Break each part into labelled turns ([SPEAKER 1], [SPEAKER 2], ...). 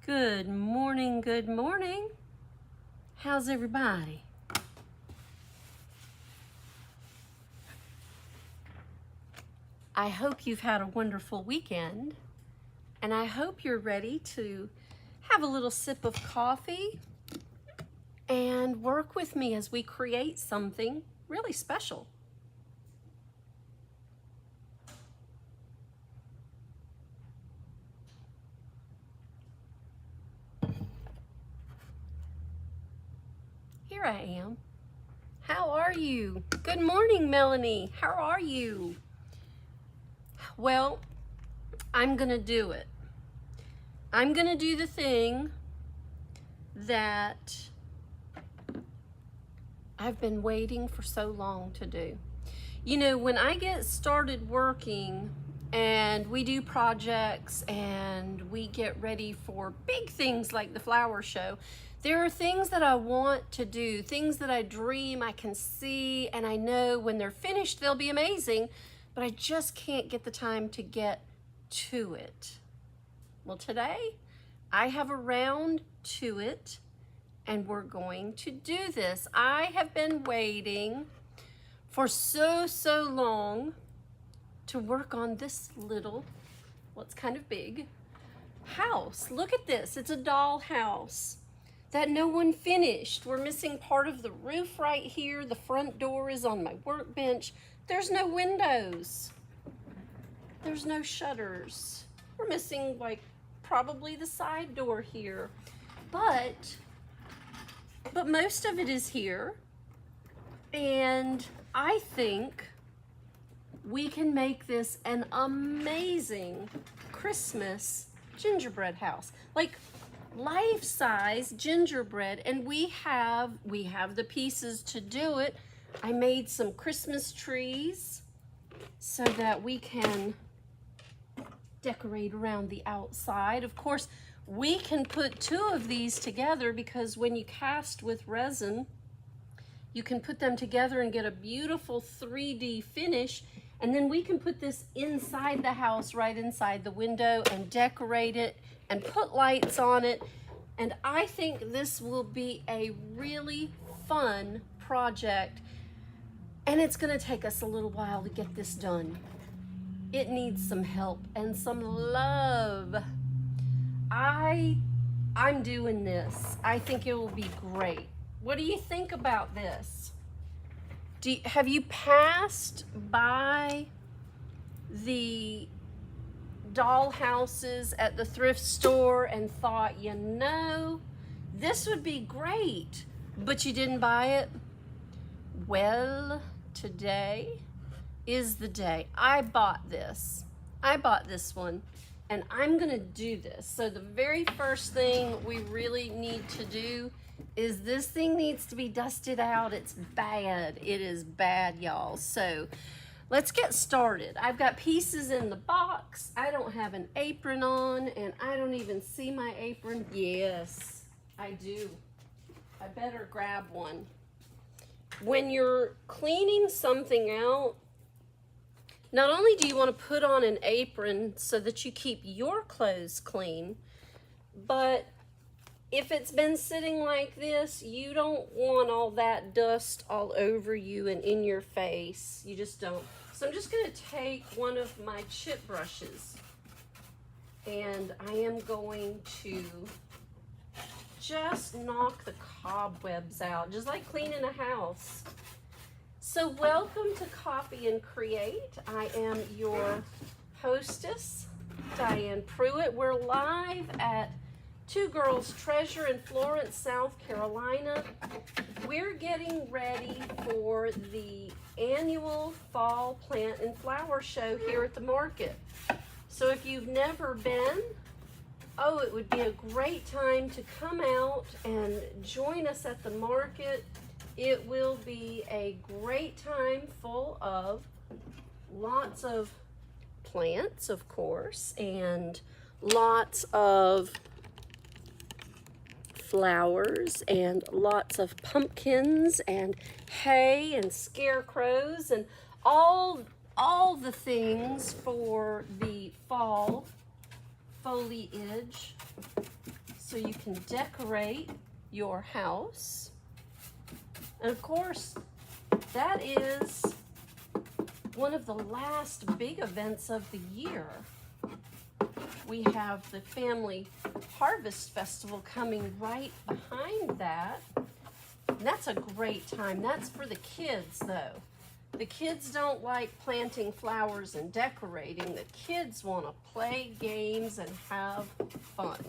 [SPEAKER 1] Good morning, good morning. How's everybody? I hope you've had a wonderful weekend, and I hope you're ready to have a little sip of coffee and work with me as we create something really special. Here I am. How are you? Good morning, Melanie. How are you? Well, I'm gonna do it. I'm gonna do the thing that I've been waiting for so long to do. You know, when I get started working and we do projects and we get ready for big things like the flower show, there are things that I want to do, things that I dream I can see, and I know when they're finished they'll be amazing, but I just can't get the time to get to it. Well, today I have a round to it, and we're going to do this. I have been waiting for so long to work on this little, well, it's kind of big, house. Look at this. It's a doll house that no one finished. We're missing part of the roof right here. The front door is on my workbench. There's no windows. There's no shutters. We're missing like probably the side door here. But most of it is here. And I think we can make this an amazing Christmas gingerbread house. Like life-size gingerbread, and we have the pieces to do it. I made some Christmas trees so that we can decorate around the outside. Of course, we can put two of these together because when you cast with resin, you can put them together and get a beautiful 3D finish, and then we can put this inside the house, right inside the window, and decorate it and put lights on it. And I think this will be a really fun project, and it's gonna take us a little while to get this done. It needs some help and some love. I'm doing this. I think it will be great. What do you think about this? Have you passed by the doll houses at the thrift store and thought, you know, this would be great, but you didn't buy it? Well, today is the day. I bought this one, and I'm gonna do this. So the very first thing we really need to do is this thing needs to be dusted out. It's bad. It is bad, y'all. So let's get started. I've got pieces in the box. I don't have an apron on, and I don't even see my apron. Yes, I do. I better grab one. When you're cleaning something out, not only do you want to put on an apron so that you keep your clothes clean, but if it's been sitting like this, you don't want all that dust all over you and in your face. You just don't. So I'm just going to take one of my chip brushes, and I am going to just knock the cobwebs out, just like cleaning a house. So welcome to Copy and Create. I am your hostess, Diane Pruitt. We're live at Two Girls Treasure in Florence, South Carolina. We're getting ready for the annual Fall Plant and Flower Show here at the market. So if you've never been, oh, it would be a great time to come out and join us at the market. It will be a great time full of lots of plants, of course, and lots of flowers and lots of pumpkins and hay and scarecrows and all the things for the fall foliage. so you can decorate your house. And of course, that is one of the last big events of the year. We have the Family Harvest Festival coming right behind that. And that's a great time. That's for the kids, though. The kids don't like planting flowers and decorating. The kids want to play games and have fun.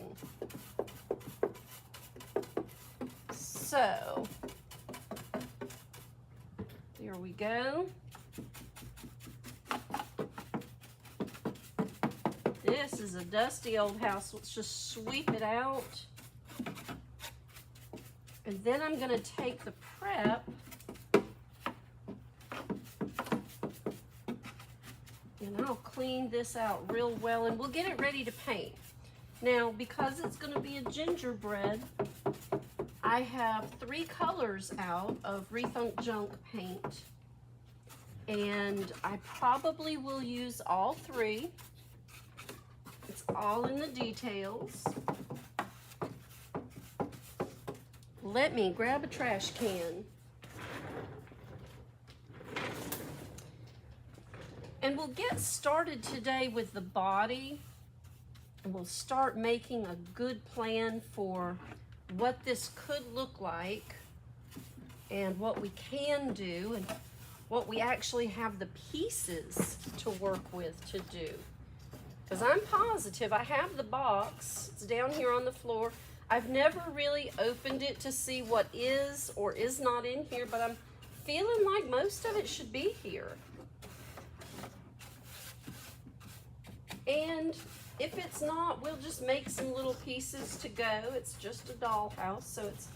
[SPEAKER 1] So, there we go. This is a dusty old house. Let's just sweep it out. And then I'm going to take the prep and I'll clean this out real well and we'll get it ready to paint. Now, because it's going to be a gingerbread, I have 3 colors out of Rethunk Junk paint. And I probably will use all 3. It's all in the details. Let me grab a trash can. And we'll get started today with the body. And we'll start making a good plan for what this could look like and what we can do and what we actually have the pieces to work with to do. Because I'm positive I have the box. It's down here on the floor. I've never really opened it to see what is or is not in here, but I'm feeling like most of it should be here. And if it's not, we'll just make some little pieces to go. It's just a dollhouse, so it's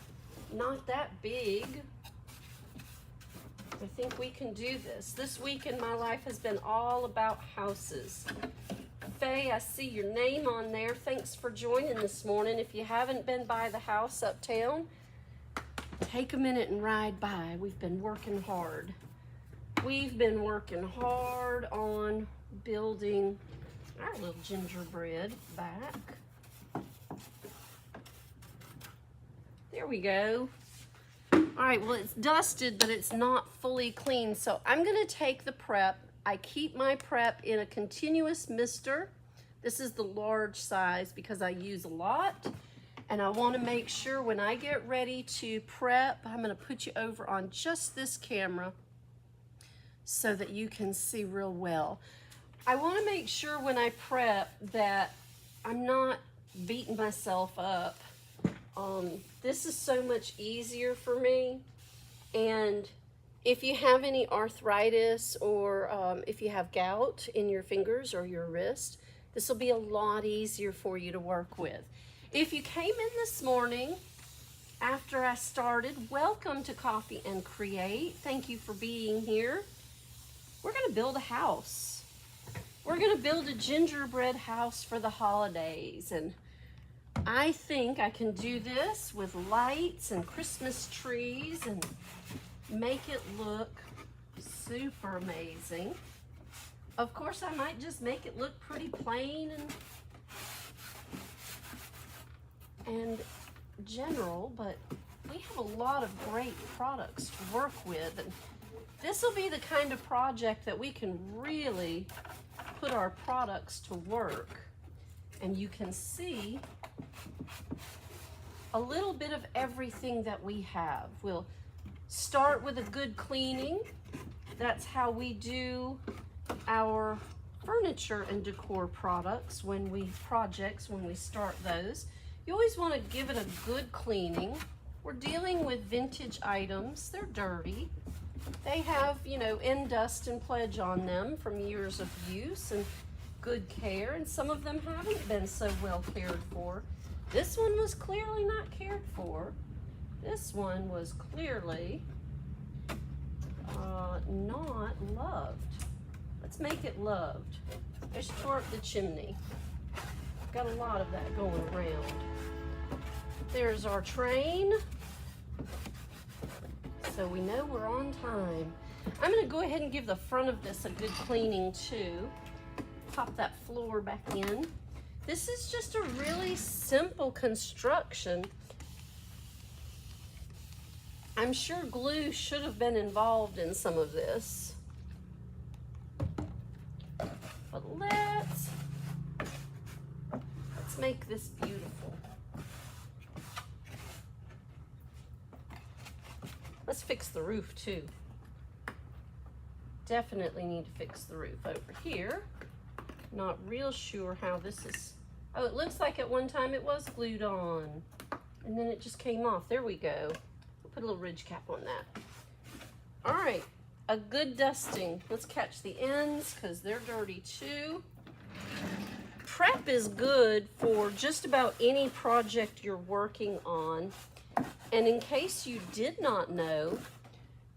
[SPEAKER 1] not that big. I think we can do this. This week in my life has been all about houses. Faye, I see your name on there. Thanks for joining this morning. If you haven't been by the house uptown, take a minute and ride by. We've been working hard. We've been working hard on building our little gingerbread back. There we go. All right, well, it's dusted, but it's not fully clean. So I'm gonna take the prep. I keep my prep in a continuous mister. This is the large size because I use a lot. And I wanna make sure when I get ready to prep, I'm gonna put you over on just this camera so that you can see real well. I wanna make sure when I prep that I'm not beating myself up. This is so much easier for me. And if you have any arthritis or if you have gout in your fingers or your wrist, this will be a lot easier for you to work with. If you came in this morning after I started, welcome to Coffee and Create. Thank you for being here. We're gonna build a house. We're gonna build a gingerbread house for the holidays. And I think I can do this with lights and Christmas trees and make it look super amazing. Of course, I might just make it look pretty plain and general, but we have a lot of great products to work with. And this will be the kind of project that we can really put our products to work. And you can see a little bit of everything that we have. We'll start with a good cleaning. That's how we do our furniture and decor products when we start those. You always want to give it a good cleaning. We're dealing with vintage items. They're dirty. They have, you know, end dust and pledge on them from years of use and good care, and some of them haven't been so well cared for. This one was clearly not cared for. This one was clearly not loved. Let's make it loved. Let's torque the chimney. Got a lot of that going around. There's our train. So we know we're on time. I'm gonna go ahead and give the front of this a good cleaning too. Pop that floor back in. This is just a really simple construction. I'm sure glue should have been involved in some of this. But let's make this beautiful. Let's fix the roof too. Definitely need to fix the roof over here. Not real sure how this is. Oh, it looks like at one time it was glued on and then it just came off. There we go. Put a little ridge cap on that. All right, a good dusting. Let's catch the ends because they're dirty too. Prep is good for just about any project you're working on. And in case you did not know,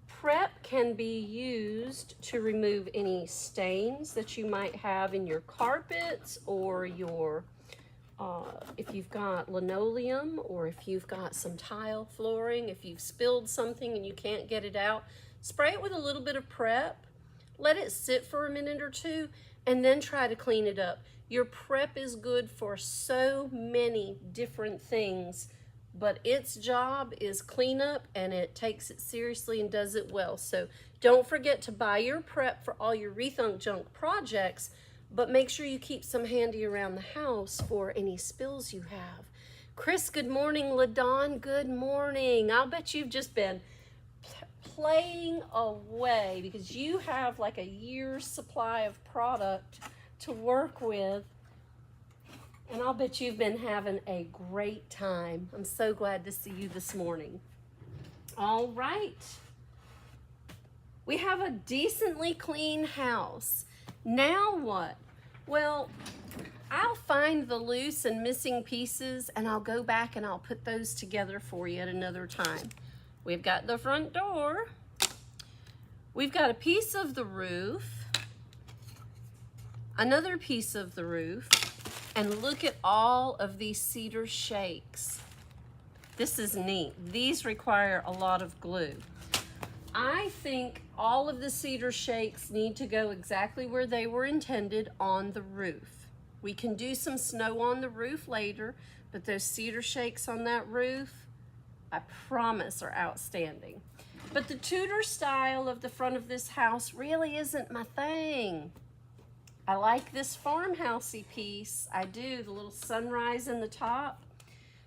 [SPEAKER 1] prep can be used to remove any stains that you might have in your carpets or your, if you've got linoleum or if you've got some tile flooring, if you've spilled something and you can't get it out, spray it with a little bit of prep, let it sit for a minute or two, and then try to clean it up. Your prep is good for so many different things, but its job is cleanup, and it takes it seriously and does it well. So don't forget to buy your prep for all your Rethunk Junk projects, but make sure you keep some handy around the house for any spills you have. Chris, good morning. LaDawn, good morning. I'll bet you've just been playing away because you have like a year's supply of product to work with. And I'll bet you've been having a great time. I'm so glad to see you this morning. All right. We have a decently clean house. Now what? Well, I'll find the loose and missing pieces and I'll go back and I'll put those together for you at another time. We've got the front door. We've got a piece of the roof. Another piece of the roof. And look at all of these cedar shakes. This is neat. These require a lot of glue. I think all of the cedar shakes need to go exactly where they were intended on the roof. We can do some snow on the roof later, but those cedar shakes on that roof, I promise, are outstanding. But the Tudor style of the front of this house really isn't my thing. I like this farmhousey piece. I do, the little sunrise in the top.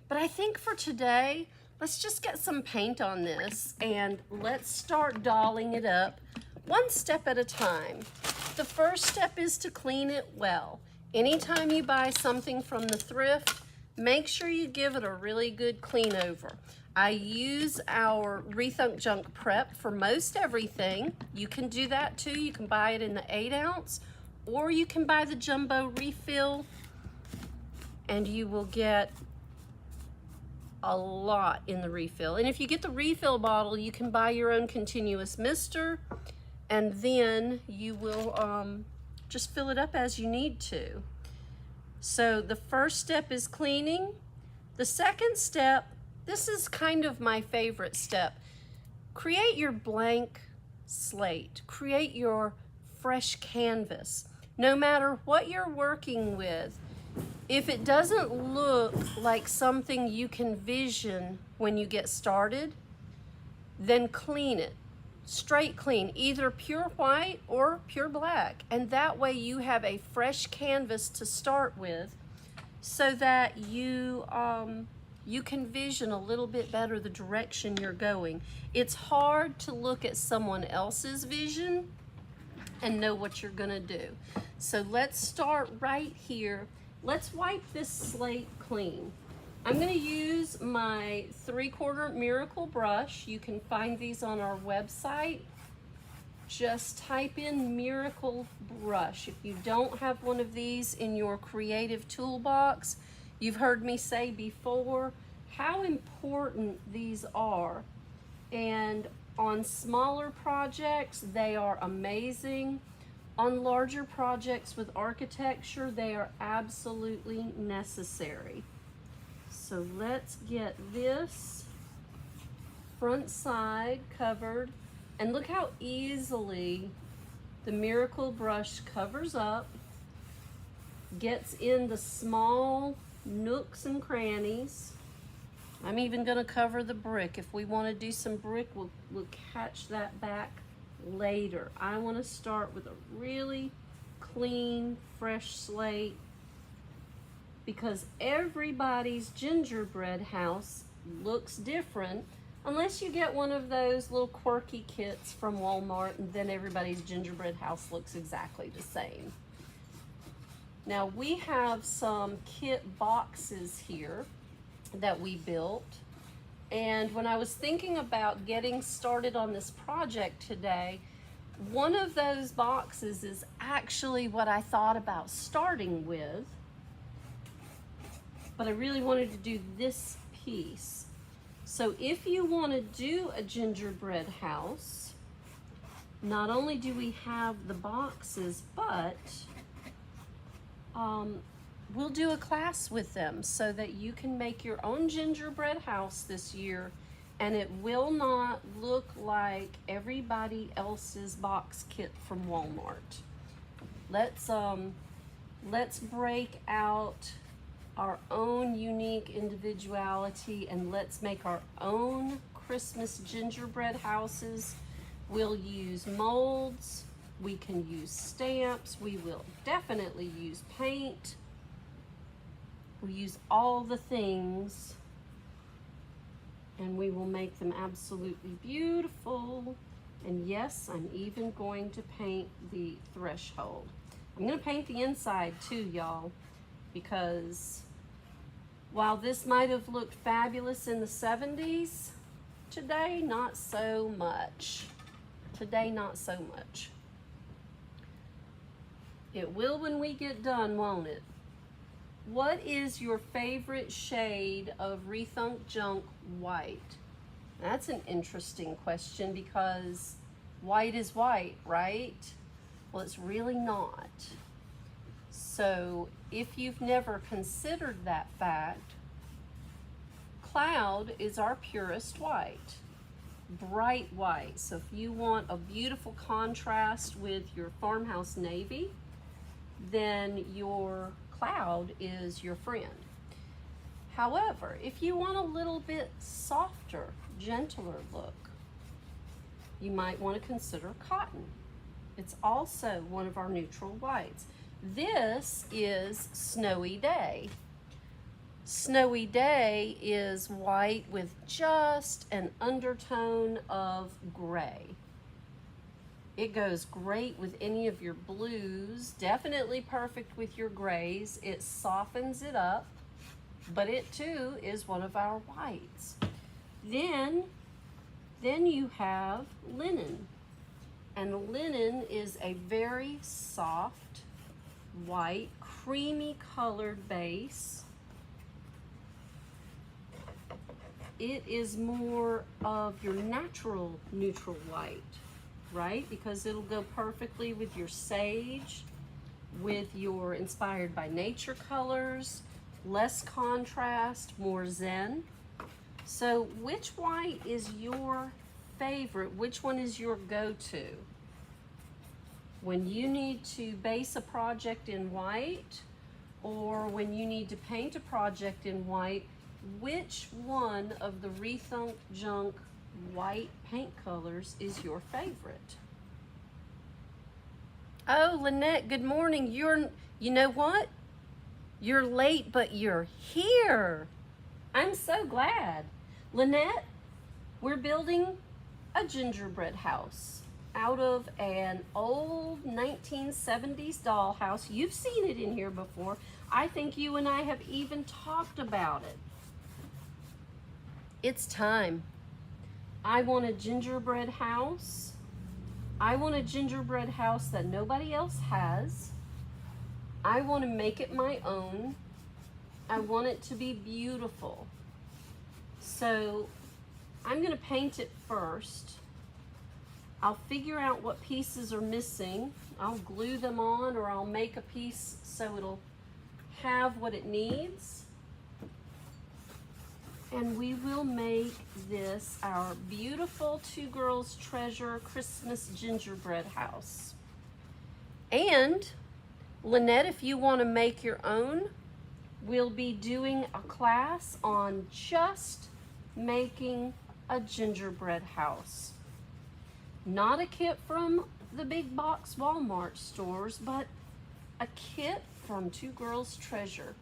[SPEAKER 1] But I think for today, let's just get some paint on this and let's start dolling it up one step at a time. The first step is to clean it well. Anytime you buy something from the thrift, make sure you give it a really good clean over. I use our Rethunk Junk Prep for most everything. You can do that too. You can buy it in the 8 ounce. Or you can buy the jumbo refill and you will get a lot in the refill. And if you get the refill bottle, you can buy your own continuous mister and then you will just fill it up as you need to. So the first step is cleaning. The second step, this is kind of my favorite step. Create your blank slate. Create your fresh canvas. No matter what you're working with, if it doesn't look like something you can vision when you get started, then clean it. Straight clean, either pure white or pure black. And that way you have a fresh canvas to start with so that you can vision a little bit better the direction you're going. It's hard to look at someone else's vision and know what you're gonna do. So let's start right here. Let's wipe this slate clean. I'm gonna use my 3/4 Miracle brush. You can find these on our website. Just type in Miracle brush. If you don't have one of these in your creative toolbox, you've heard me say before how important these are. And on smaller projects, they are amazing. On larger projects with architecture, they are absolutely necessary. So let's get this front side covered. And look how easily the Miracle brush covers up. gets in the small nooks and crannies. I'm even gonna cover the brick. If we wanna do some brick, we'll catch that back later. I wanna start with a really clean, fresh slate because everybody's gingerbread house looks different unless you get one of those little quirky kits from Walmart, and then everybody's gingerbread house looks exactly the same. Now we have some kit boxes here that we built, and when I was thinking about getting started on this project today, one of those boxes is actually what I thought about starting with, but I really wanted to do this piece. So if you want to do a gingerbread house, not only do we have the boxes, but we'll do a class with them so that you can make your own gingerbread house this year, and it will not look like everybody else's box kit from Walmart. Let's break out our own unique individuality and let's make our own Christmas gingerbread houses. We'll use molds, we can use stamps, we will definitely use paint. We'll use all the things and we will make them absolutely beautiful. And yes, I'm even going to paint the threshold. I'm gonna paint the inside too, y'all, because while this might have looked fabulous in the 70s, today not so much. Today not so much. It will when we get done, won't it? What is your favorite shade of Rethunk Junk white? That's an interesting question because white is white, right? Well, it's really not. So if you've never considered that fact, cloud is our purest white, bright white. So if you want a beautiful contrast with your farmhouse navy, then your cloud is your friend. However, if you want a little bit softer, gentler look, you might want to consider cotton. It's also one of our neutral whites. This is Snowy Day. Snowy Day is white with just an undertone of gray. It goes great with any of your blues, definitely perfect with your grays. It softens it up, but it too is one of our whites. Then you have linen, and linen is a very soft, white, creamy colored base. It is more of your natural neutral white, right? Because it'll go perfectly with your sage, with your inspired by nature colors, less contrast, more zen. So which white is your favorite? Which one is your go-to? When you need to base a project in white, or when you need to paint a project in white, which one of the Rethunk Junk white paint colors is your favorite? Oh, Lynette, good morning. You know what? You're late, but you're here. I'm so glad. Lynette, we're building a gingerbread house out of an old 1970s dollhouse. You've seen it in here before. I think you and I have even talked about it. It's time. I want a gingerbread house. I want a gingerbread house that nobody else has. I want to make it my own. I want it to be beautiful. So I'm going to paint it first. I'll figure out what pieces are missing. I'll glue them on, or I'll make a piece so it'll have what it needs. And we will make this our beautiful Two Girls Treasure Christmas gingerbread house. And Lynette, if you want to make your own, we'll be doing a class on just making a gingerbread house. Not a kit from the big box Walmart stores, but a kit from Two Girls Treasure.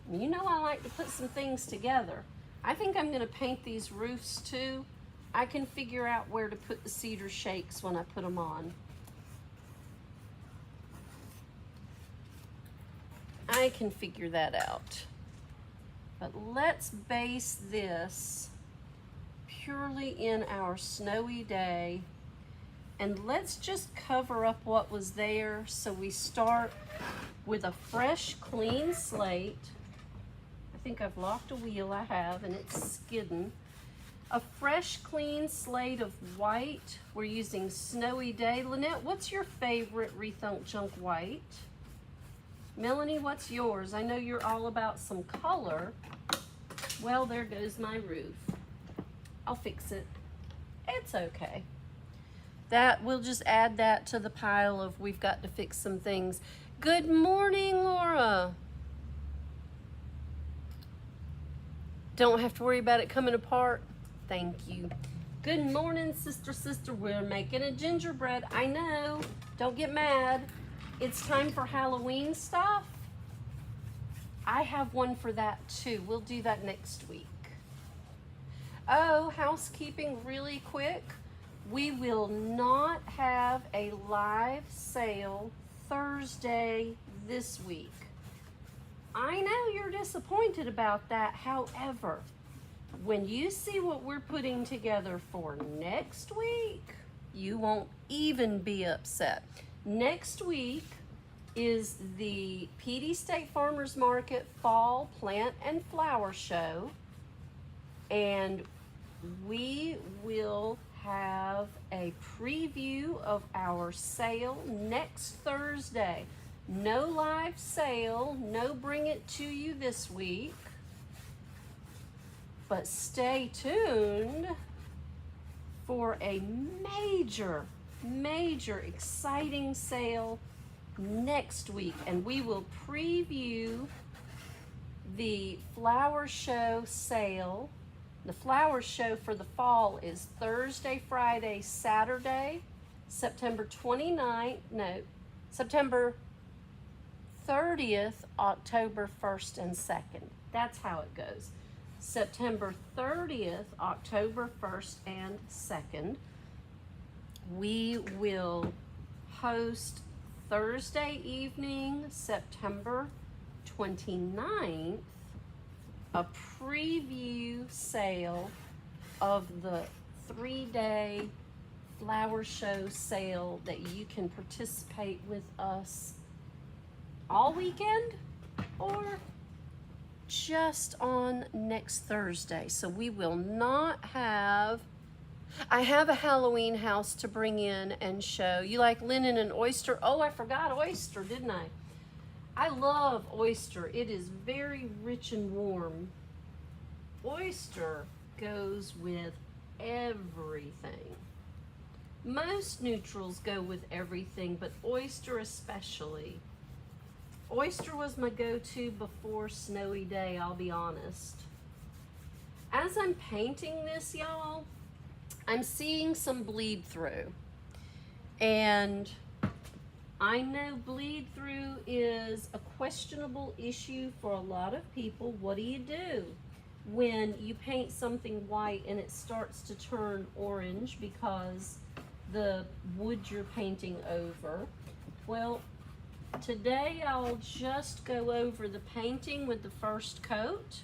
[SPEAKER 1] You know I like to put some things together. I think I'm going to paint these roofs too. I can figure out where to put the cedar shakes when I put them on. I can figure that out. But let's base this purely in our snowy day. And let's just cover up what was there. So we start with a fresh, clean slate. I think I've locked a wheel, I have, and it's skidding. A fresh, clean slate of white. We're using Snowy Day. Lynette, what's your favorite Rethunk Junk white? Melanie, what's yours? I know you're all about some color. Well, there goes my roof. I'll fix it. It's okay. That, we'll just add that to the pile of we've got to fix some things. Good morning, Laura. Don't have to worry about it coming apart. Thank you. Good morning, sister. We're making a gingerbread. I know. Don't get mad. It's time for Halloween stuff. I have one for that too. We'll do that next week. Oh, housekeeping really quick. We will not have a live sale Thursday this week. I know you're disappointed about that. However, when you see what we're putting together for next week, you won't even be upset. Next week is the PD State Farmers Market Fall Plant and Flower Show, and we will have a preview of our sale next Thursday. No live sale, no bring it to you this week, but stay tuned for a major exciting sale next week, and we will preview the flower show sale. The flower show for the fall is Thursday, Friday, Saturday, September 30th, October 1st and 2nd. That's how it goes. September 30th, October 1st and 2nd. We will host Thursday evening, September 29th, a preview sale of the 3-day flower show sale that you can participate with us all weekend or just on next Thursday. So we will not have, I have a Halloween house to bring in and show. You like linen and oyster? Oh, I forgot oyster, didn't I? I love oyster. It is very rich and warm. Oyster goes with everything. Most neutrals go with everything, but oyster especially. Oyster was my go-to before Snowy Day, I'll be honest. As I'm painting this, y'all, I'm seeing some bleed through. And I know bleed through is a questionable issue for a lot of people. What do you do when you paint something white and it starts to turn orange because the wood you're painting over? Well, today I'll just go over the painting with the first coat,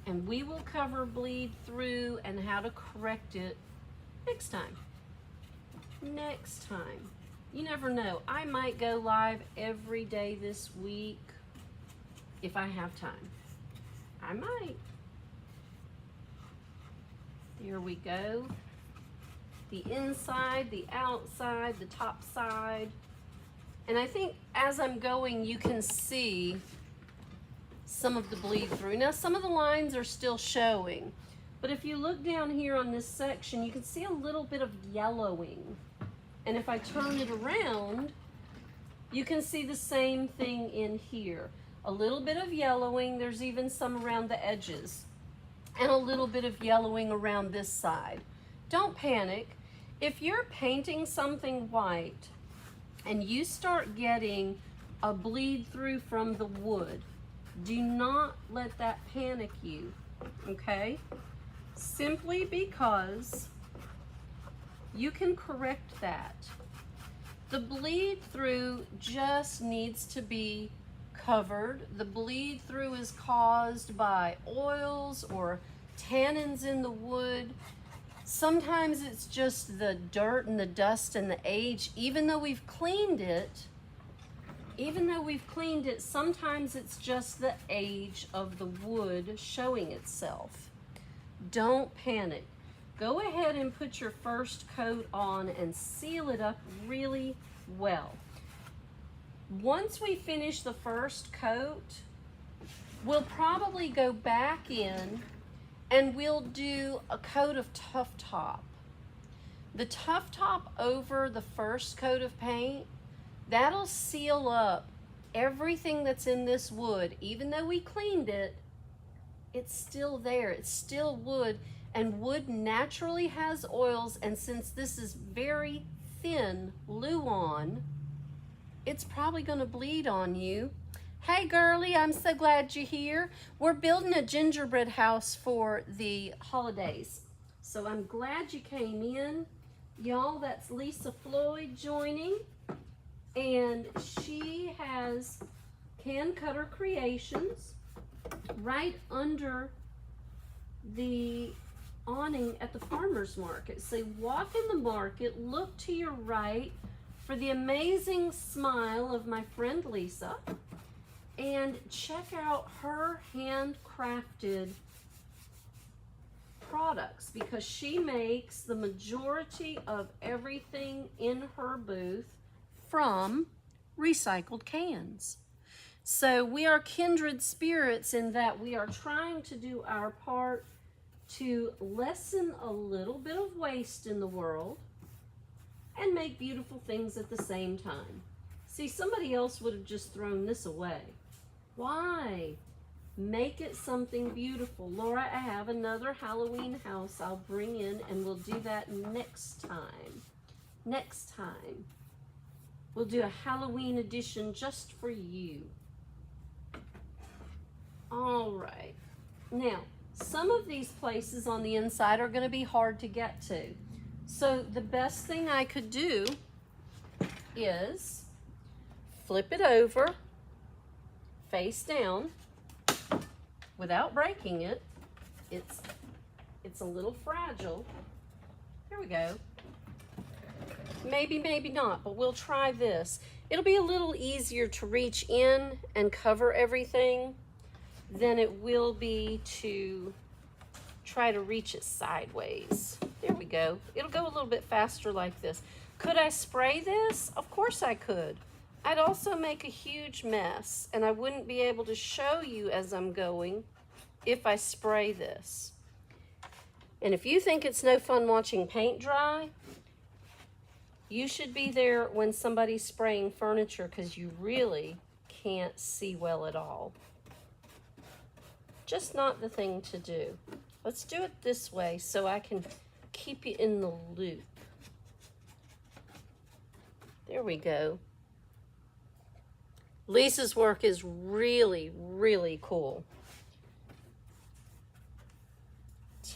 [SPEAKER 1] and we will cover bleed through and how to correct it next time. Next time. You never know. I might go live every day this week if I have time. I might. There we go. The inside, the outside, the top side. And I think as I'm going, you can see some of the bleed through. Now, some of the lines are still showing, but if you look down here on this section, you can see a little bit of yellowing. And if I turn it around, You can see the same thing in here. A little bit of yellowing, there's even some around the edges, and a little bit of yellowing around this side. Don't panic. If you're painting something white and you start getting a bleed through from the wood, do not let that panic you, okay? Simply because you can correct that. The bleed through just needs to be covered. The bleed through is caused by oils or tannins in the wood. Sometimes it's just the dirt and the dust and the age. Even though we've cleaned it, sometimes it's just the age of the wood showing itself. Don't panic. Go ahead and put your first coat on and seal it up really well. Once we finish the first coat, we'll probably go back in and we'll do a coat of Tough Top. The Tough Top over the first coat of paint, that'll seal up everything that's in this wood. Even though we cleaned it, it's still there. It's still wood, and wood naturally has oils, and since this is very thin Luan, it's probably gonna bleed on you. Hey girlie, I'm so glad you're here. We're building a gingerbread house for the holidays, so I'm glad you came in. Y'all, that's Lisa Floyd joining, and she has Can Cutter Creations right under the awning at the farmer's market. So walk in the market, look to your right for the amazing smile of my friend Lisa, and check out her handcrafted products, because she makes the majority of everything in her booth from recycled cans. So we are kindred spirits in that we are trying to do our part to lessen a little bit of waste in the world and make beautiful things at the same time. See, somebody else would have just thrown this away. Why? Make it something beautiful. Laura, I have another Halloween house I'll bring in, and we'll do that next time. Next time. We'll do a Halloween edition just for you. All right. Now, some of these places on the inside are going to be hard to get to. So the best thing I could do is flip it over face down without breaking it. It's a little fragile. Here we go. Maybe, maybe not, but we'll try this. It'll be a little easier to reach in and cover everything than it will be to try to reach it sideways. There we go. It'll go a little bit faster like this. Could I spray this? Of course I could. I'd also make a huge mess, and I wouldn't be able to show you as I'm going if I spray this. And if you think it's no fun watching paint dry, you should be there when somebody's spraying furniture, because you really can't see well at all. Just not the thing to do. Let's do it this way so I can keep you in the loop. There we go. Lisa's work is really, really cool.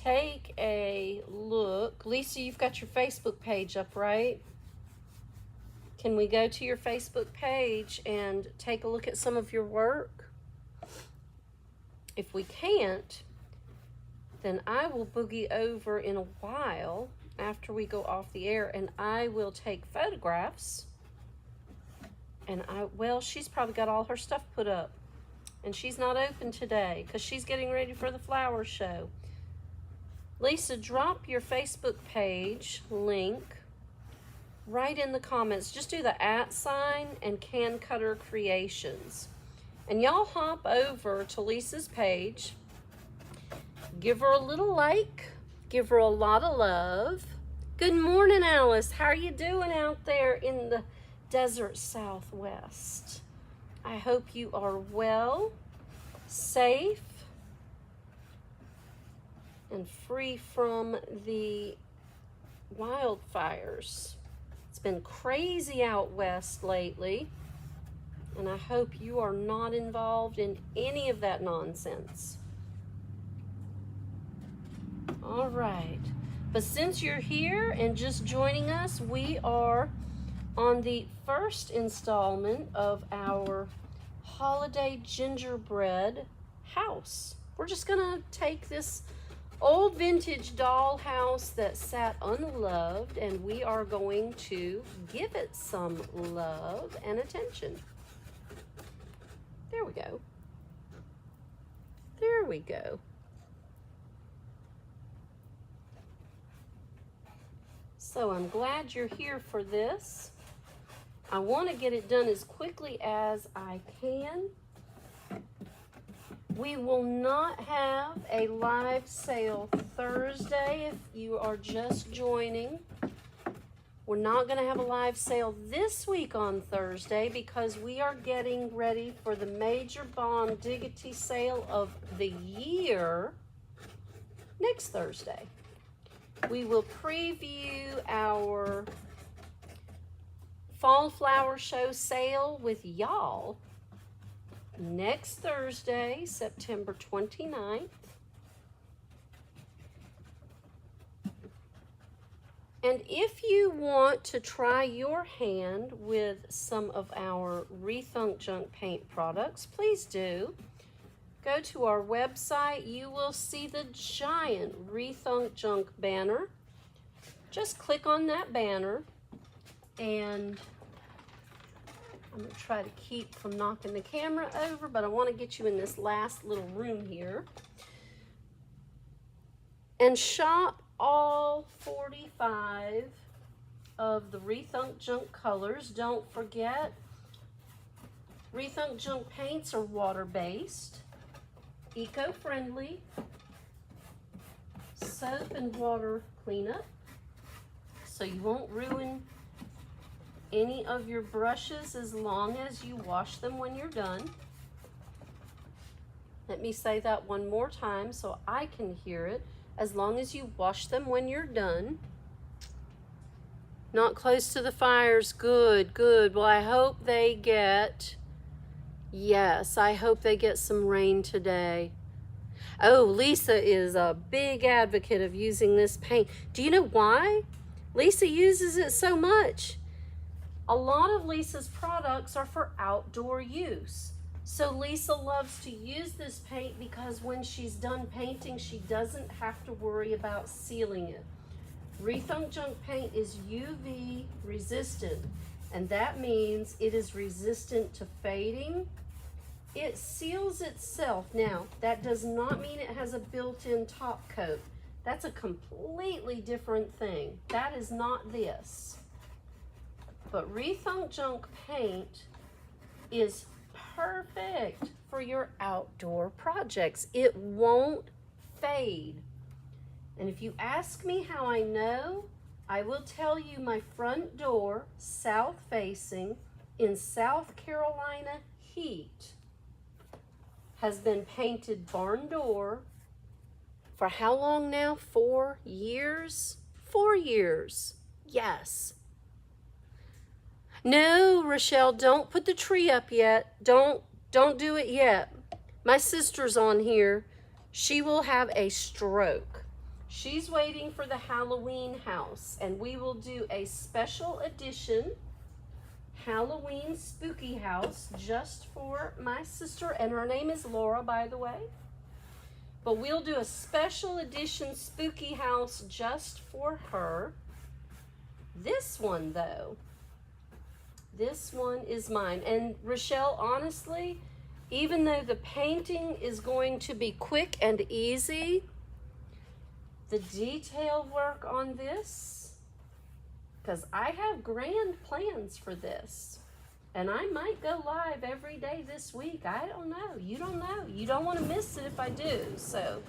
[SPEAKER 1] Take a look. Lisa, you've got your Facebook page up, right? Can we go to your Facebook page and take a look at some of your work? If we can't, then I will boogie over in a while after we go off the air, and I will take photographs. And well, she's probably got all her stuff put up, and she's not open today because she's getting ready for the flower show. Lisa, drop your Facebook page link right in the comments. Just do the @ and Can Cutter Creations. And y'all hop over to Lisa's page. Give her a little like. Give her a lot of love. Good morning, Alice. How are you doing out there in the desert Southwest. I hope you are well, safe, and free from the wildfires. It's been crazy out west lately, and I hope you are not involved in any of that nonsense. All right, but since you're here and just joining us, we are on the first installment of our holiday gingerbread house. We're just gonna take this old vintage doll house that sat unloved, and we are going to give it some love and attention. There we go. There we go. So I'm glad you're here for this. I want to get it done as quickly as I can. We will not have a live sale Thursday if you are just joining. We're not going to have a live sale this week on Thursday because we are getting ready for the major bond diggity sale of the year next Thursday. We will preview our fall flower show sale with y'all next Thursday, September 29th. And if you want to try your hand with some of our Rethunk Junk Paint products, please do. Go to our website. You will see the giant Rethunk Junk banner. Just click on that banner, and I'm going to try to keep from knocking the camera over, but I want to get you in this last little room here. And shop all 45 of the Rethunk Junk colors. Don't forget, Rethunk Junk paints are water-based, eco-friendly, soap and water cleanup, so you won't ruin any of your brushes as long as you wash them when you're done. Let me say that one more time so I can hear it. As long as you wash them when you're done. Not close to the fires. Good, good. Well, I hope they get, yes, I hope they get some rain today. Oh, Lisa is a big advocate of using this paint. Do you know why Lisa uses it so much? A lot of Lisa's products are for outdoor use. So Lisa loves to use this paint because when she's done painting, she doesn't have to worry about sealing it. Rethunk Junk paint is UV resistant, and that means it is resistant to fading. It seals itself. Now, that does not mean it has a built-in top coat. That's a completely different thing. That is not this. But Rethunk Junk paint is perfect for your outdoor projects. It won't fade. And if you ask me how I know, I will tell you my front door, south facing, in South Carolina heat, has been painted barn door for how long now? 4 years? 4 years. Yes. No, Rochelle, don't put the tree up yet. Don't do it yet. My sister's on here. She will have a stroke. She's waiting for the Halloween house, and we will do a special edition Halloween spooky house just for my sister, and her name is Laura, by the way. But we'll do a special edition spooky house just for her. This one, though, this one is mine. And Rochelle, honestly, even though the painting is going to be quick and easy, the detail work on this, because I have grand plans for this, And I might go live every day this week. I don't know. You don't know. You don't want to miss it if I do. So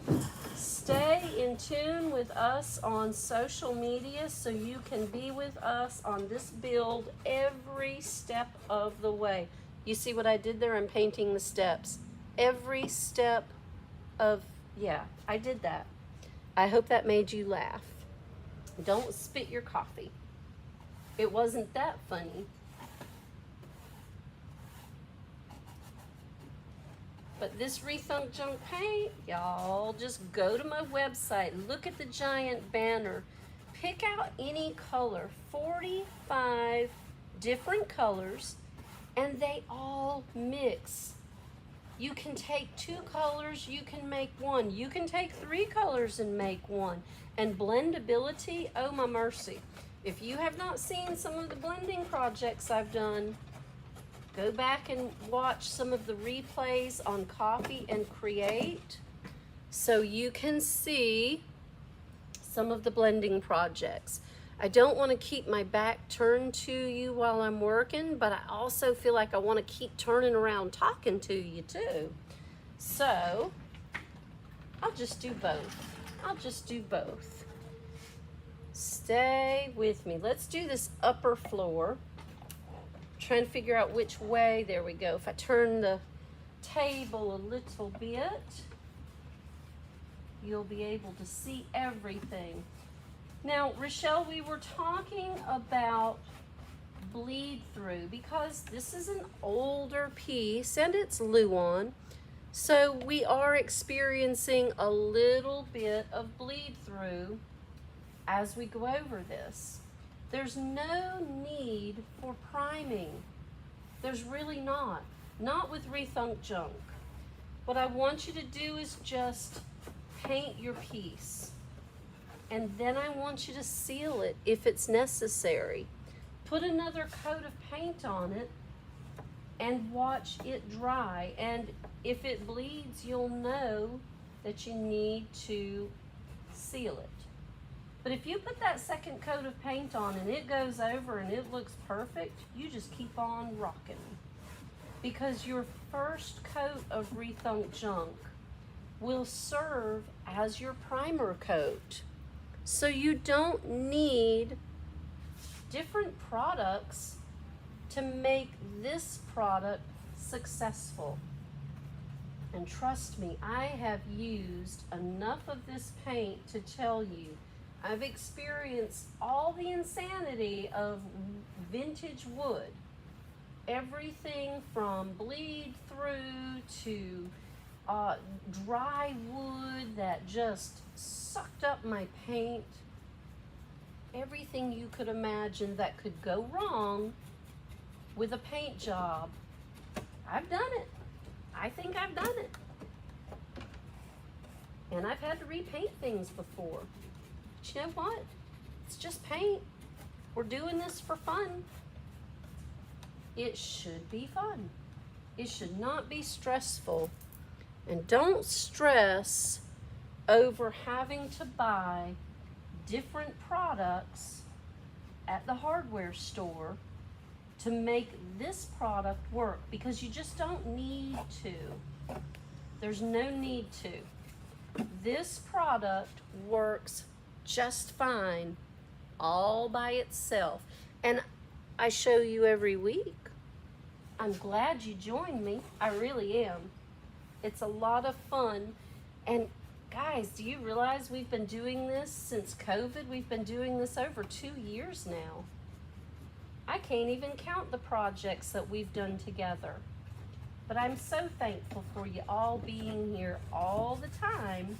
[SPEAKER 1] stay in tune with us on social media so you can be with us on this build every step of the way. You see what I did there? I'm painting the steps. Every step of, yeah, I did that. I hope that made you laugh. Don't spit your coffee. It wasn't that funny. But this Rethunk Junk paint, y'all, just go to my website, look at the giant banner, pick out any color, 45 different colors, and they all mix. You can take 2 colors, you can make 1. You can take 3 colors and make 1. And blendability, oh my mercy. If you have not seen some of the blending projects I've done, go back and watch some of the replays on Copy and Create so you can see some of the blending projects. I don't want to keep my back turned to you while I'm working, but I also feel like I want to keep turning around talking to you too. So I'll just do both. I'll just do both. Stay with me. Let's do this upper floor. Trying to figure out which way. There we go. If I turn the table a little bit, you'll be able to see everything. Now, Rochelle, we were talking about bleed through because this is an older piece and it's Luan. So we are experiencing a little bit of bleed through as we go over this. There's no need for priming. There's really not. Not with Rethunk Junk. What I want you to do is just paint your piece. And then I want you to seal it if it's necessary. Put another coat of paint on it and watch it dry. And if it bleeds, you'll know that you need to seal it. But if you put that second coat of paint on and it goes over and it looks perfect, you just keep on rocking. Because your first coat of Rethunk Junk will serve as your primer coat. So you don't need different products to make this product successful. And trust me, I have used enough of this paint to tell you I've experienced all the insanity of vintage wood. Everything from bleed through to dry wood that just sucked up my paint. Everything you could imagine that could go wrong with a paint job. I've done it. I think I've done it. And I've had to repaint things before. But you know what? It's just paint. We're doing this for fun. It should be fun. It should not be stressful. And don't stress over having to buy different products at the hardware store to make this product work, because you just don't need to. There's no need to. This product works just fine all by itself. And I show you every week. I'm glad you joined me. I really am. It's a lot of fun. And guys, do you realize we've been doing this since COVID? We've been doing this over 2 years now. I can't even count the projects that we've done together. But I'm so thankful for you all being here all the time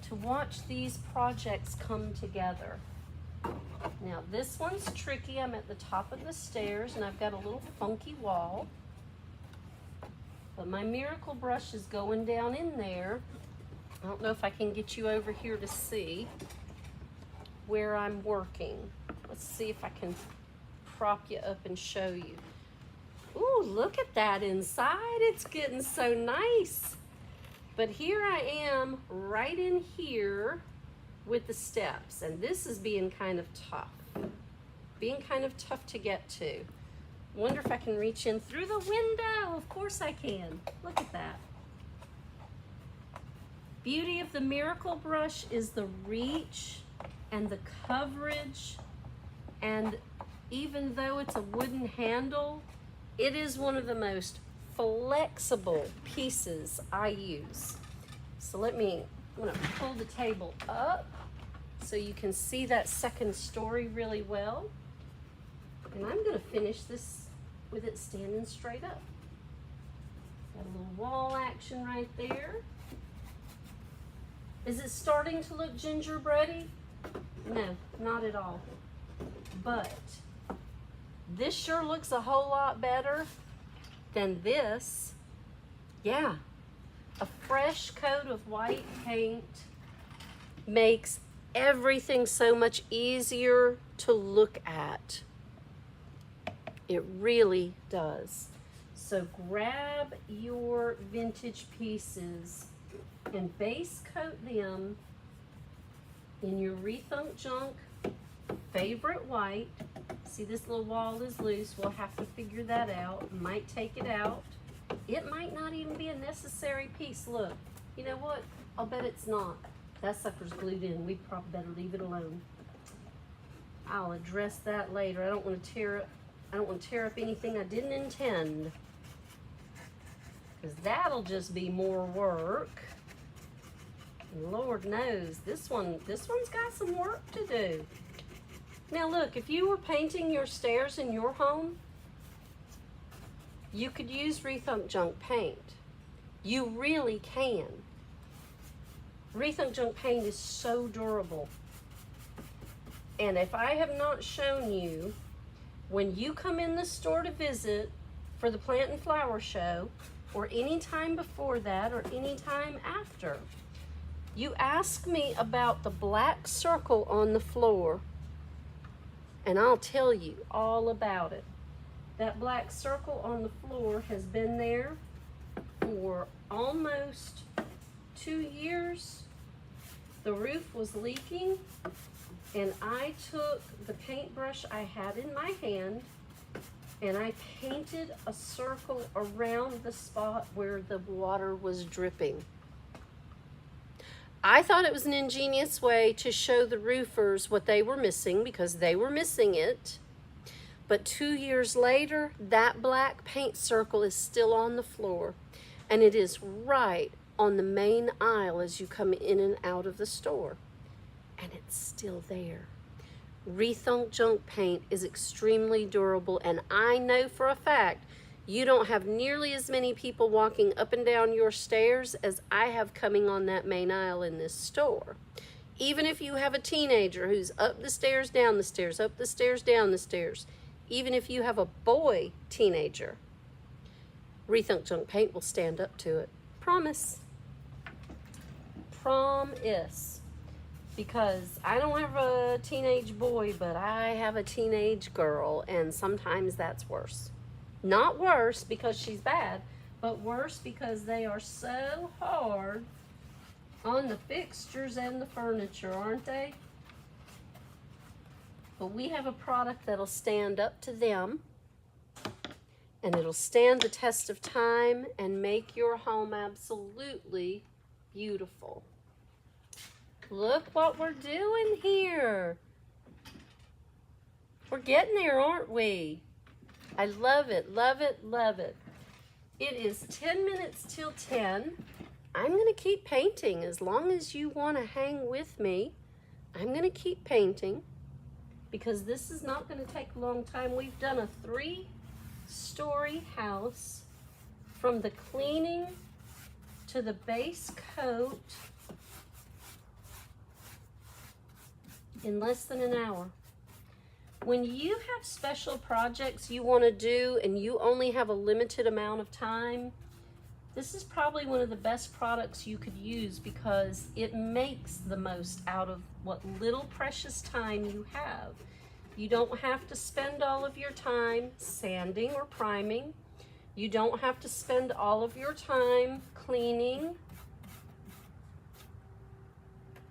[SPEAKER 1] to watch these projects come together. Now this one's tricky. I'm at the top of the stairs and I've got a little funky wall. But my miracle brush is going down in there. I don't know if I can get you over here to see where I'm working. Let's see if I can prop you up and show you. Ooh, look at that inside. It's getting so nice. But here I am right in here with the steps, and this is being kind of tough. being kind of tough to get to. Wonder if I can reach in through the window. Of course I can. Look at that. Beauty of the Miracle Brush is the reach and the coverage, and even though it's a wooden handle, it is one of the most flexible pieces I use. So I'm gonna pull the table up so you can see that second story really well. And I'm gonna finish this with it standing straight up. Got a little wall action right there. Is it starting to look gingerbready? No, not at all. But this sure looks a whole lot better than this. Yeah, a fresh coat of white paint makes everything so much easier to look at. It really does. So grab your vintage pieces and base coat them in your Rethunk Junk favorite white. See, this little wall is loose. We'll have to figure that out. Might take it out. It might not even be a necessary piece. Look, you know what? I'll bet it's not. That sucker's glued in. We probably better leave it alone. I'll address that later. I don't want to tear up anything I didn't intend, because that'll just be more work. And Lord knows this one's got some work to do. Now look, if you were painting your stairs in your home, you could use Rethunk Junk paint. You really can. Rethunk Junk paint is so durable. And if I have not shown you, when you come in the store to visit for the plant and flower show, or any time before that, or any time after, you ask me about the black circle on the floor, and I'll tell you all about it. That black circle on the floor has been there for almost 2 years. The roof was leaking, and I took the paintbrush I had in my hand and I painted a circle around the spot where the water was dripping. I thought it was an ingenious way to show the roofers what they were missing, because they were missing it. But 2 years later, that black paint circle is still on the floor, and it is right on the main aisle as you come in and out of the store. And it's still there. Rethunk Junk paint is extremely durable, and I know for a fact you don't have nearly as many people walking up and down your stairs as I have coming on that main aisle in this store. Even if you have a teenager who's up the stairs, down the stairs, up the stairs, down the stairs, even if you have a boy teenager, Rethunk Junk paint will stand up to it. Promise. Promise. Because I don't have a teenage boy, but I have a teenage girl, and sometimes that's worse. Not worse because she's bad, but worse because they are so hard on the fixtures and the furniture, aren't they? But we have a product that'll stand up to them, and it'll stand the test of time and make your home absolutely beautiful. Look what we're doing here. We're getting there, aren't we? I love it, love it, love it. It is 10 minutes till 10. I'm going to keep painting as long as you want to hang with me. I'm going to keep painting because this is not going to take a long time. We've done a 3-story house from the cleaning to the base coat in less than an hour. When you have special projects you want to do and you only have a limited amount of time, this is probably one of the best products you could use, because it makes the most out of what little precious time you have. You don't have to spend all of your time sanding or priming. You don't have to spend all of your time cleaning.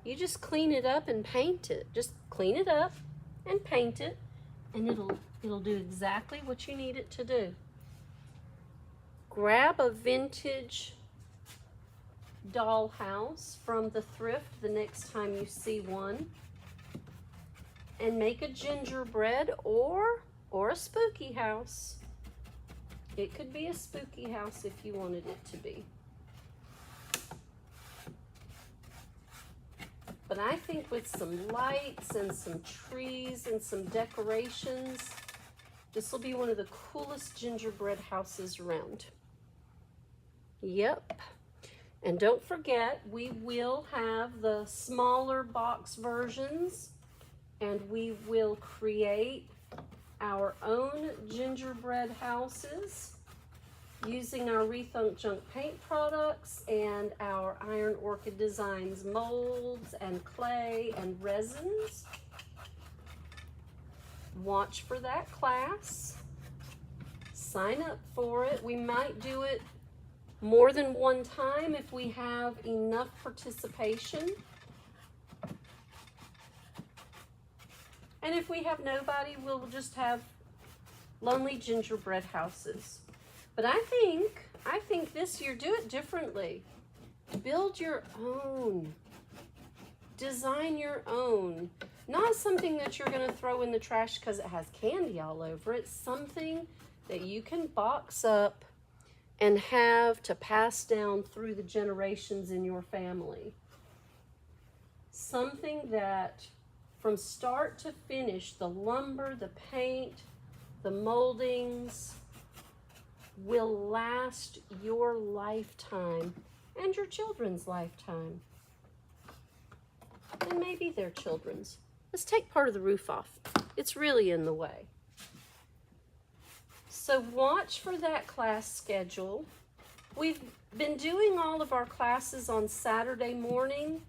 [SPEAKER 1] You just clean it up and paint it. Just clean it up and paint it, and it'll do exactly what you need it to do. Grab a vintage dollhouse from the thrift the next time you see one, and make a gingerbread or a spooky house. It could be a spooky house if you wanted it to be. But I think with some lights and some trees and some decorations, this will be one of the coolest gingerbread houses around. Yep. And don't forget, we will have the smaller box versions, and we will create our own gingerbread houses using our Rethunk Junk Paint products and our Iron Orchid Designs molds and clay and resins. Watch for that class. Sign up for it. We might do it more than one time if we have enough participation. And if we have nobody, we'll just have lonely gingerbread houses. But I think this year, do it differently. Build your own. Design your own. Not something that you're going to throw in the trash because it has candy all over it. Something that you can box up and have to pass down through the generations in your family. Something that from start to finish, the lumber, the paint, the moldings, will last your lifetime and your children's lifetime. And maybe their children's. Let's take part of the roof off. It's really in the way. So watch for that class schedule. We've been doing all of our classes on Saturday morning,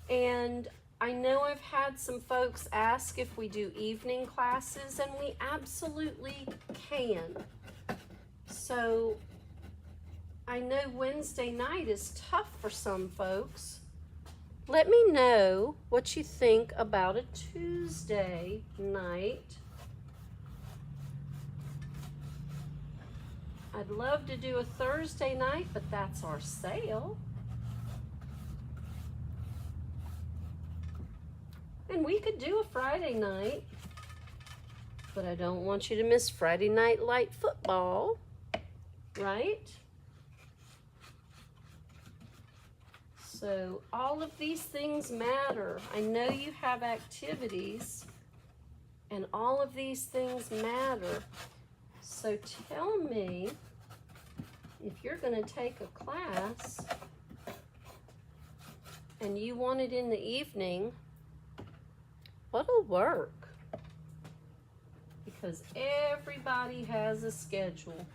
[SPEAKER 1] and I know I've had some folks ask if we do evening classes, and we absolutely can. So I know Wednesday night is tough for some folks. Let me know what you think about a Tuesday night. I'd love to do a Thursday night, but that's our sale. And we could do a Friday night, but I don't want you to miss Friday night light football, right? So all of these things matter. I know you have activities, and all of these things matter. So tell me if you're going to take a class and you want it in the evening, what'll work? Because everybody has a schedule.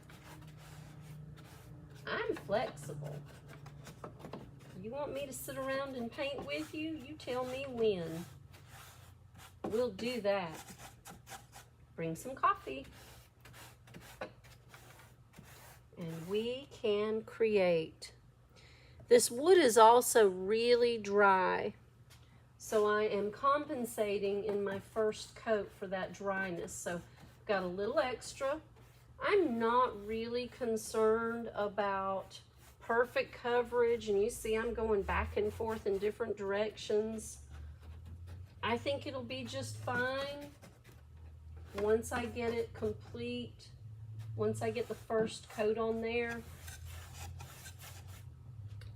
[SPEAKER 1] I'm flexible. You want me to sit around and paint with you? You tell me when. We'll do that. Bring some coffee. And we can create. This wood is also really dry, so I am compensating in my first coat for that dryness. So I've got a little extra. I'm not really concerned about perfect coverage, and you see I'm going back and forth in different directions. I think it'll be just fine once I get it complete, once I get the first coat on there.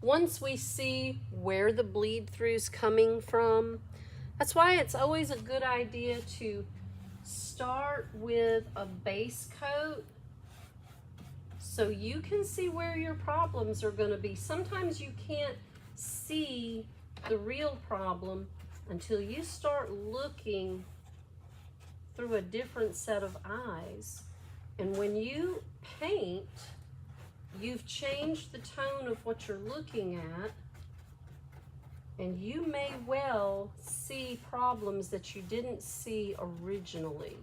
[SPEAKER 1] Once we see where the bleed through's coming from, that's why it's always a good idea to start with a base coat so you can see where your problems are going to be. Sometimes you can't see the real problem until you start looking through a different set of eyes. And when you paint, you've changed the tone of what you're looking at, and you may well see problems that you didn't see originally.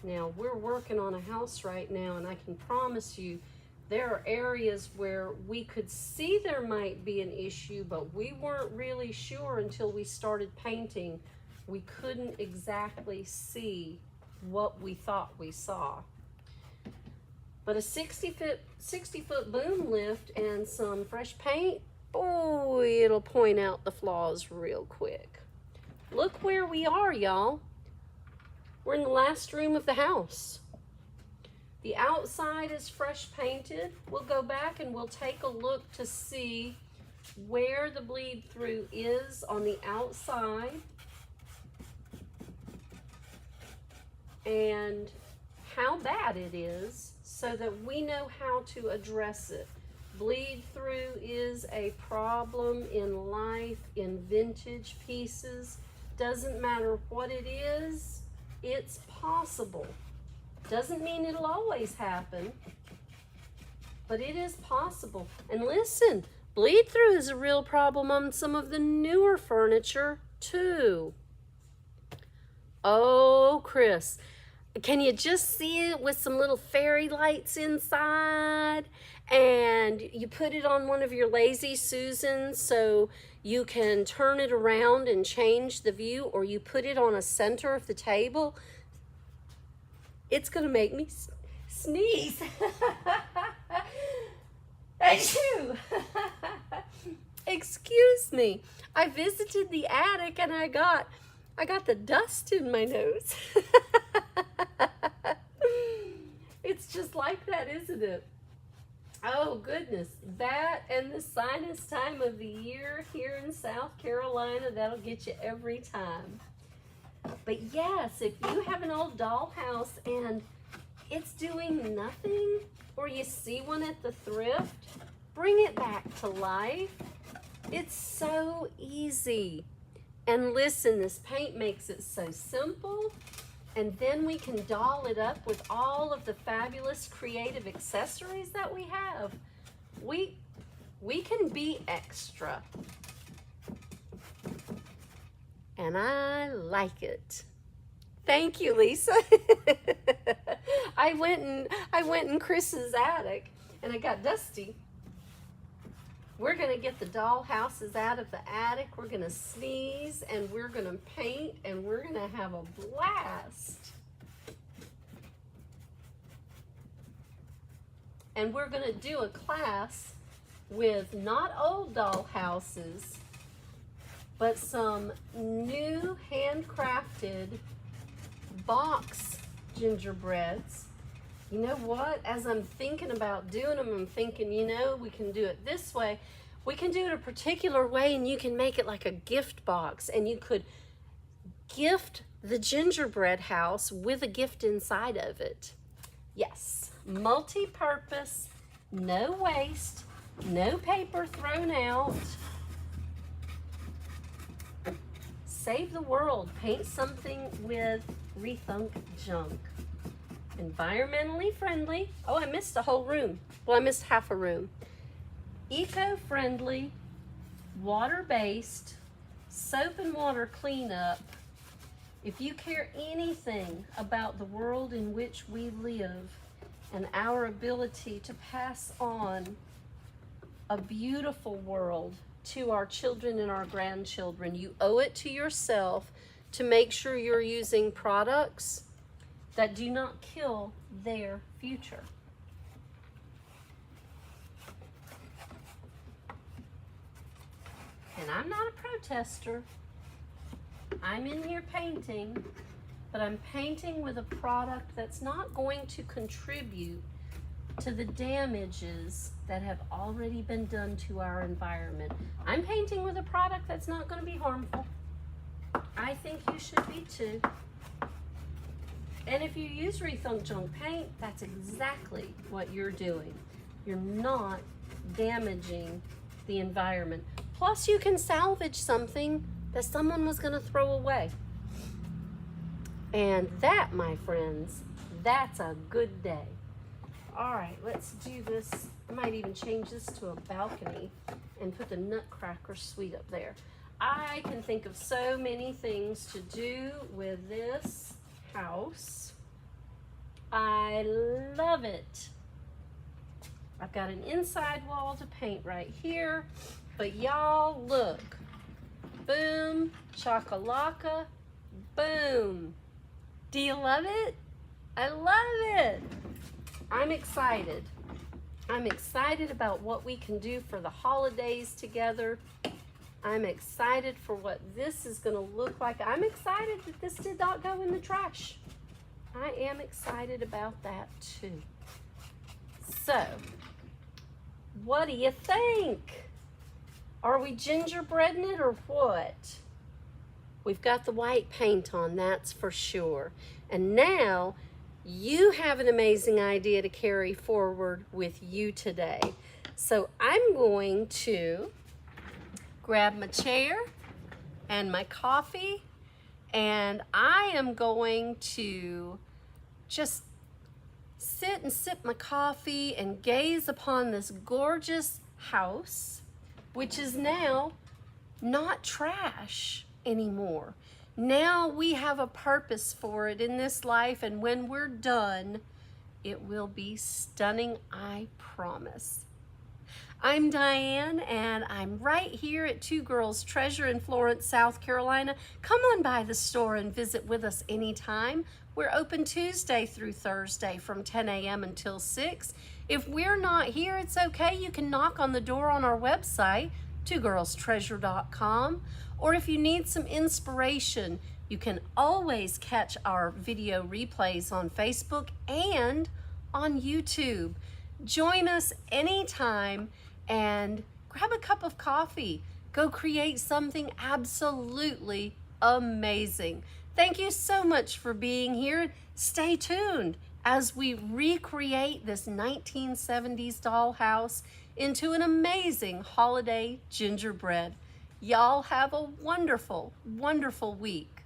[SPEAKER 1] Now, we're working on a house right now, and I can promise you there are areas where we could see there might be an issue, but we weren't really sure until we started painting. We couldn't exactly see what we thought we saw. But a 60-foot boom lift and some fresh paint, boy, it'll point out the flaws real quick. Look where we are, y'all. We're in the last room of the house. The outside is fresh painted. We'll go back and we'll take a look to see where the bleed through is on the outside and how bad it is so that we know how to address it. Bleed through is a problem in life, in vintage pieces. Doesn't matter what it is, it's possible. Doesn't mean it'll always happen, but it is possible. And listen, bleed through is a real problem on some of the newer furniture too. Oh, Chris, can you just see it with some little fairy lights inside? And you put it on one of your Lazy Susans so you can turn it around and change the view, or you put it on a center of the table. It's gonna make me sneeze. Achoo! Excuse me. I visited the attic and I got the dust in my nose. It's just like that, isn't it? Oh goodness, that and the sinus time of the year here in South Carolina, that'll get you every time. But yes, if you have an old dollhouse and it's doing nothing, or you see one at the thrift, bring it back to life. It's so easy. And listen, this paint makes it so simple, and then we can doll it up with all of the fabulous creative accessories that we have. We can be extra. And I like it. Thank you, Lisa. I went in Chris's attic and it got dusty. We're gonna get the doll houses out of the attic. We're gonna sneeze and we're gonna paint and we're gonna have a blast. And we're gonna do a class with not old doll houses, but some new handcrafted box gingerbreads. You know what? As I'm thinking about doing them, I'm thinking, you know, we can do it this way. We can do it a particular way, and you can make it like a gift box, and you could gift the gingerbread house with a gift inside of it. Yes, multi-purpose, no waste, no paper thrown out. Save the world. Paint something with rethunk junk. Environmentally friendly. Oh, I missed a whole room. Well, I missed half a room. Eco-friendly, water-based, soap and water cleanup. If you care anything about the world in which we live and our ability to pass on a beautiful world to our children and our grandchildren, you owe it to yourself to make sure you're using products that do not kill their future. And I'm not a protester. I'm in here painting, but I'm painting with a product that's not going to contribute to the damages that have already been done to our environment. I'm painting with a product that's not going to be harmful. I think you should be too. And if you use rethunk junk paint, that's exactly what you're doing. You're not damaging the environment. Plus, you can salvage something that someone was going to throw away. And that, my friends, that's a good day. All right, let's do this. I might even change this to a balcony and put the Nutcracker suite up there. I can think of so many things to do with this house. I love it. I've got an inside wall to paint right here, but y'all look. Boom, chakalaka, boom. Do you love it? I love it. I'm excited. I'm excited about what we can do for the holidays together. I'm excited for what this is going to look like. I'm excited that this did not go in the trash. I am excited about that too. So, what do you think? Are we gingerbreading it or what? We've got the white paint on, that's for sure. And now you have an amazing idea to carry forward with you today. So I'm going to grab my chair and my coffee, and I am going to just sit and sip my coffee and gaze upon this gorgeous house, which is now not trash anymore. Now we have a purpose for it in this life, and when we're done, it will be stunning, I promise. I'm Diane, and I'm right here at Two Girls Treasure in Florence, South Carolina. Come on by the store and visit with us anytime. We're open Tuesday through Thursday from 10 a.m. until 6. If we're not here, it's okay. You can knock on the door on our website, twogirlstreasure.com. Or if you need some inspiration, you can always catch our video replays on Facebook and on YouTube. Join us anytime and grab a cup of coffee. Go create something absolutely amazing. Thank you so much for being here. Stay tuned as we recreate this 1970s dollhouse into an amazing holiday gingerbread. Y'all have a wonderful, wonderful week.